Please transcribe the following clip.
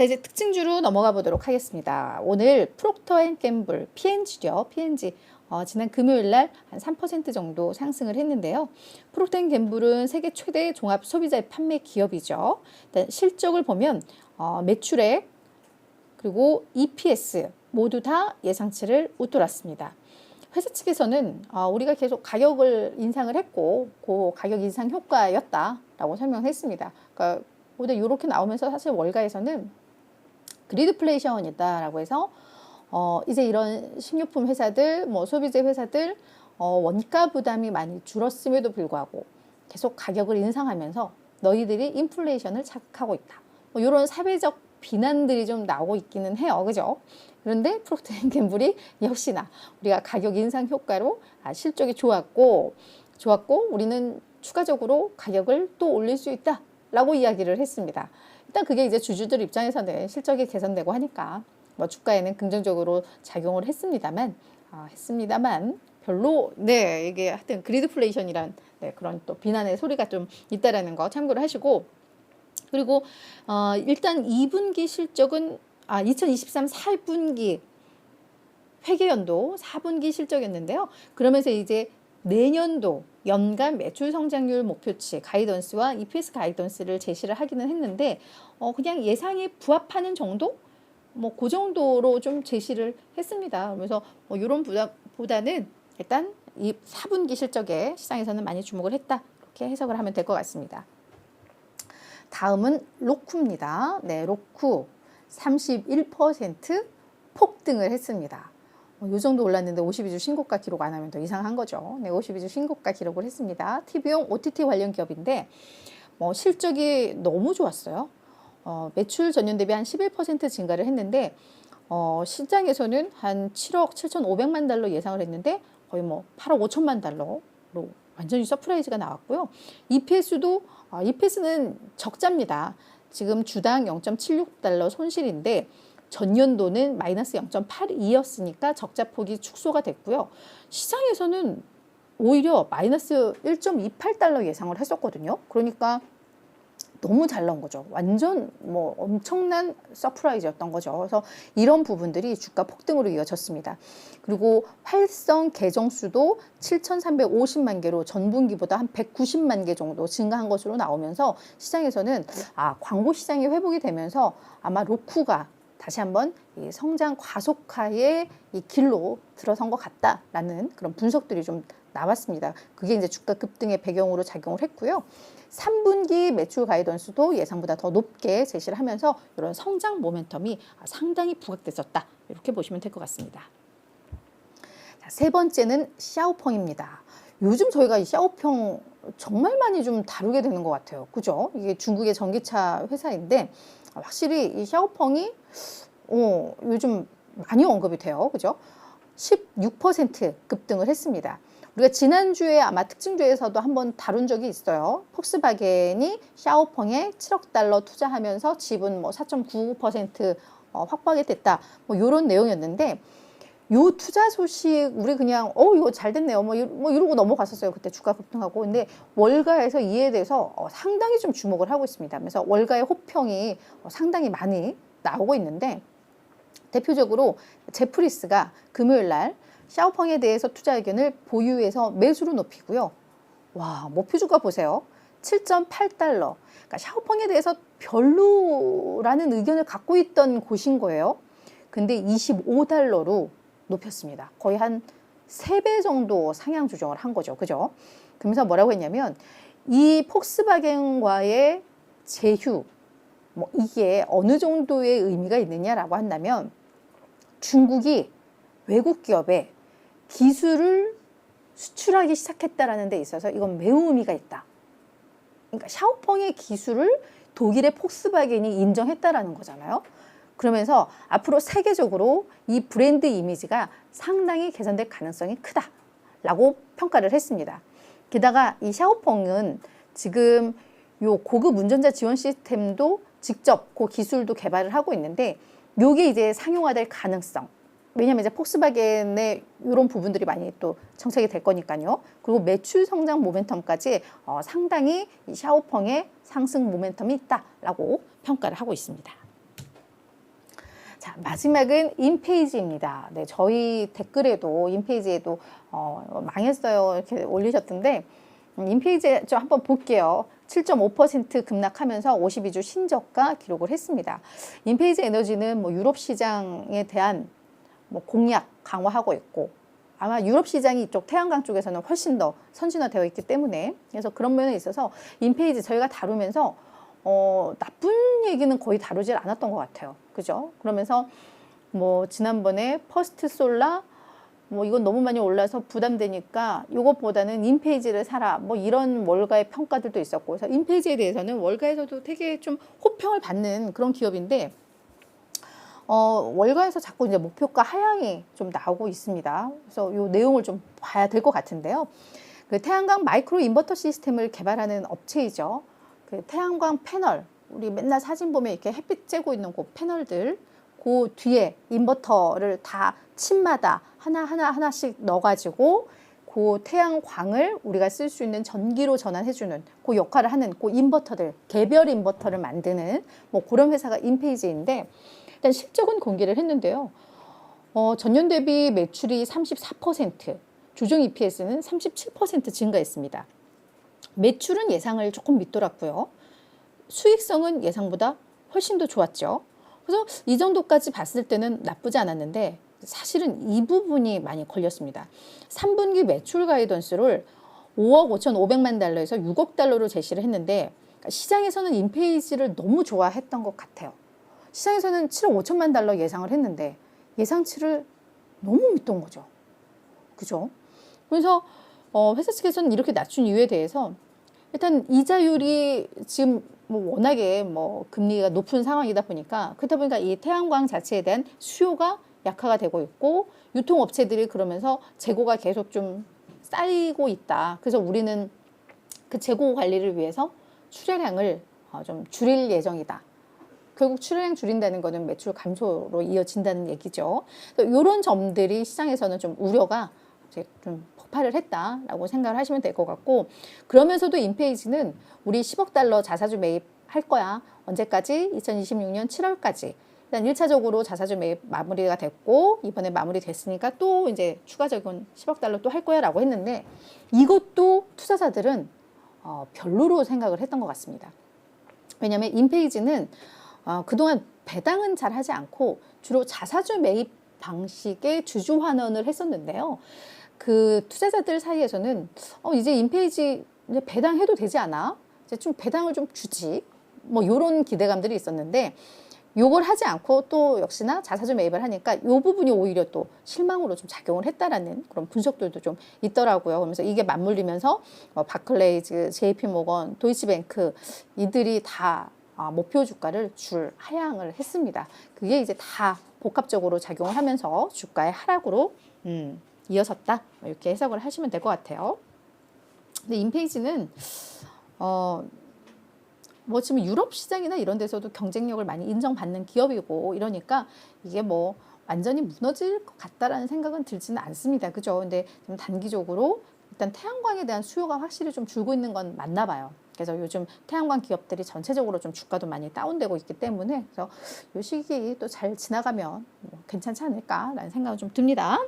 자, 이제 특징주로 넘어가 보도록 하겠습니다. 오늘 프록터&갬블, P&G죠. P&G. 지난 금요일 날 한 3% 정도 상승을 했는데요. 프록터&갬블은 세계 최대 종합 소비자 판매 기업이죠. 일단 실적을 보면 매출액 그리고 EPS 모두 다 예상치를 웃돌았습니다. 회사 측에서는 우리가 계속 가격을 인상을 했고 그 가격 인상 효과였다라고 설명을 했습니다. 그러니까 오늘 이렇게 나오면서 사실 월가에서는 그리드플레이션이다라고 해서 이제 이런 식료품 회사들, 뭐 소비재 회사들 원가 부담이 많이 줄었음에도 불구하고 계속 가격을 인상하면서 너희들이 인플레이션을 자극하고 있다. 뭐 이런 사회적 비난들이 좀 나오고 있기는 해요, 그죠? 그런데 프록터&갬블이 역시나 우리가 가격 인상 효과로 실적이 좋았고 우리는 추가적으로 가격을 또 올릴 수 있다라고 이야기를 했습니다. 일단 그게 이제 주주들 입장에서는 실적이 개선되고 하니까 뭐 주가에는 긍정적으로 작용을 했습니다만 별로 이게 하여튼 그리드플레이션이란 그런 또 비난의 소리가 좀 있다라는 거 참고를 하시고, 그리고 일단 2분기 실적은 2023 4분기 회계연도 4분기 실적이었는데요. 그러면서 이제 내년도 연간 매출 성장률 목표치 가이던스와 EPS 가이던스를 제시를 하기는 했는데 그냥 예상에 부합하는 정도? 뭐 그 정도로 좀 제시를 했습니다. 그래서 이런 보다는 일단 이 4분기 실적에 시장에서는 많이 주목을 했다. 이렇게 해석을 하면 될 것 같습니다. 다음은 로쿠입니다. 네, 로쿠 31% 폭등을 했습니다. 이 정도 올랐는데 52주 신고가 기록 안 하면 더 이상한 거죠. 네, 52주 신고가 기록을 했습니다. TV용 OTT 관련 기업인데 실적이 너무 좋았어요. 매출 전년 대비 한 11% 증가를 했는데 시장에서는 한 7억 7,500만 달러 예상을 했는데 거의 뭐 8억 5천만 달러로 완전히 서프라이즈가 나왔고요. EPS는 적자입니다. 지금 주당 0.76달러 손실인데 전년도는 마이너스 0.82였으니까 적자폭이 축소가 됐고요. 시장에서는 오히려 마이너스 1.28달러 예상을 했었거든요. 그러니까 너무 잘 나온 거죠. 완전 뭐 엄청난 서프라이즈였던 거죠. 그래서 이런 부분들이 주가 폭등으로 이어졌습니다. 그리고 활성 계정 수도 7,350만 개로 전분기보다 한 190만 개 정도 증가한 것으로 나오면서 시장에서는 광고 시장이 회복이 되면서 아마 로쿠가 다시 한번 이 성장 과속화의 이 길로 들어선 것 같다라는 그런 분석들이 좀 나왔습니다. 그게 이제 주가 급등의 배경으로 작용을 했고요. 3분기 매출 가이던스도 예상보다 더 높게 제시를 하면서 이런 성장 모멘텀이 상당히 부각됐었다. 이렇게 보시면 될 것 같습니다. 자, 세 번째는 샤오펑입니다. 요즘 저희가 이 샤오펑 정말 많이 좀 다루게 되는 것 같아요. 그죠? 이게 중국의 전기차 회사인데 확실히 이 샤오펑이 요즘 많이 언급이 돼요. 그죠? 16% 급등을 했습니다. 우리가 지난주에 아마 특징주에서도 한번 다룬 적이 있어요. 폭스바겐이 샤오펑에 7억 달러 투자하면서 지분 4.99% 확보하게 됐다. 뭐 이런 내용이었는데 요 투자 소식 우리 그냥 이거 잘 됐네요. 뭐 이러고 넘어갔었어요. 그때 주가 급등하고. 근데 월가에서 이에 대해서 상당히 좀 주목을 하고 있습니다. 그래서 월가의 호평이 상당히 많이 나오고 있는데 대표적으로 제프리스가 금요일 날 샤오펑에 대해서 투자 의견을 보유해서 매수로 높이고요. 와, 목표 주가 보세요. 7.8달러. 그러니까 샤오펑에 대해서 별로라는 의견을 갖고 있던 곳인 거예요. 근데 25달러로 높였습니다. 거의 한 3배 정도 상향 조정을 한 거죠. 그죠? 그러면서 뭐라고 했냐면 이 폭스바겐과의 제휴 이게 어느 정도의 의미가 있느냐라고 한다면 중국이 외국 기업에 기술을 수출하기 시작했다라는 데 있어서 이건 매우 의미가 있다. 그러니까 샤오펑의 기술을 독일의 폭스바겐이 인정했다라는 거잖아요. 그러면서 앞으로 세계적으로 이 브랜드 이미지가 상당히 개선될 가능성이 크다라고 평가를 했습니다. 게다가 이 샤오펑은 지금 요 고급 운전자 지원 시스템도 직접 그 기술도 개발을 하고 있는데 요게 이제 상용화될 가능성. 왜냐하면 이제 폭스바겐의 이런 부분들이 많이 또 정착이 될 거니까요. 그리고 매출 성장 모멘텀까지 상당히 이 샤오펑의 상승 모멘텀이 있다라고 평가를 하고 있습니다. 자, 마지막은 인페이지입니다. 네, 저희 댓글에도 인페이지에도 망했어요 이렇게 올리셨던데 인페이지 좀 한번 볼게요. 7.5% 급락하면서 52주 신저가 기록을 했습니다. 인페이지 에너지는 뭐 유럽 시장에 대한 뭐 공약 강화하고 있고 아마 유럽 시장이 이쪽 태양광 쪽에서는 훨씬 더 선진화되어 있기 때문에 그래서 그런 면에 있어서 인페이지 저희가 다루면서 나쁜 얘기는 거의 다루질 않았던 것 같아요. 그죠? 그러면서 뭐 지난번에 퍼스트 솔라 뭐 이건 너무 많이 올라서 부담되니까 이것보다는 인페이지를 사라 뭐 이런 월가의 평가들도 있었고 그래서 인페이지에 대해서는 월가에서도 되게 좀 호평을 받는 그런 기업인데 월가에서 자꾸 이제 목표가 하향이 좀 나오고 있습니다. 그래서 이 내용을 좀 봐야 될 것 같은데요. 그 태양광 마이크로 인버터 시스템을 개발하는 업체이죠. 그 태양광 패널 우리 맨날 사진 보면 이렇게 햇빛 쬐고 있는 그 패널들 그 뒤에 인버터를 다 칩마다 하나씩 넣어가지고 그 태양광을 우리가 쓸 수 있는 전기로 전환해주는 그 역할을 하는 그 인버터들, 개별 인버터를 만드는 뭐 그런 회사가 인페이지인데 일단 실적은 공개를 했는데요. 전년 대비 매출이 34%, 주중 EPS는 37% 증가했습니다. 매출은 예상을 조금 밑돌았고요. 수익성은 예상보다 훨씬 더 좋았죠. 그래서 이 정도까지 봤을 때는 나쁘지 않았는데 사실은 이 부분이 많이 걸렸습니다. 3분기 매출 가이던스를 5억 5,500만 달러에서 6억 달러로 제시를 했는데 시장에서는 인페이지를 너무 좋아했던 것 같아요. 시장에서는 7억 5천만 달러 예상을 했는데 예상치를 너무 밑돈 거죠. 그죠? 그래서 회사 측에서는 이렇게 낮춘 이유에 대해서 일단 이자율이 지금 뭐 워낙에 뭐 금리가 높은 상황이다 보니까 그렇다 보니까 이 태양광 자체에 대한 수요가 약화가 되고 있고 유통업체들이 그러면서 재고가 계속 좀 쌓이고 있다. 그래서 우리는 그 재고 관리를 위해서 출하량을 좀 줄일 예정이다. 결국 출하량 줄인다는 것은 매출 감소로 이어진다는 얘기죠. 이런 점들이 시장에서는 좀 우려가 이제 좀 폭발을 했다라고 생각을 하시면 될 것 같고 그러면서도 인페이지는 우리 10억 달러 자사주 매입할 거야. 언제까지? 2026년 7월까지. 일단 1차적으로 자사주 매입 마무리가 됐고 이번에 마무리됐으니까 또 이제 추가적인 10억 달러 또 할 거야 라고 했는데 이것도 투자자들은 별로로 생각을 했던 것 같습니다. 왜냐하면 인페이지는 그동안 배당은 잘 하지 않고 주로 자사주 매입 방식의 주주 환원을 했었는데요. 그 투자자들 사이에서는 이제 인페이지 이제 배당해도 되지 않아? 이제 좀 배당을 좀 주지. 뭐 이런 기대감들이 있었는데 요걸 하지 않고 또 역시나 자사주 매입을 하니까 이 부분이 오히려 또 실망으로 좀 작용을 했다라는 그런 분석들도 좀 있더라고요. 그러면서 이게 맞물리면서 바클레이즈, JP모건, 도이치뱅크 이들이 다 목표 주가를 하향을 했습니다. 그게 이제 다 복합적으로 작용을 하면서 주가의 하락으로 이어졌다 이렇게 해석을 하시면 될 것 같아요. 근데 인페이지는 뭐 지금 유럽 시장이나 이런 데서도 경쟁력을 많이 인정받는 기업이고 이러니까 이게 뭐 완전히 무너질 것 같다라는 생각은 들지는 않습니다. 그죠? 근데 좀 단기적으로 일단 태양광에 대한 수요가 확실히 좀 줄고 있는 건 맞나 봐요. 그래서 요즘 태양광 기업들이 전체적으로 좀 주가도 많이 다운되고 있기 때문에 그래서 이 시기 또 잘 지나가면 뭐 괜찮지 않을까라는 생각은 좀 듭니다.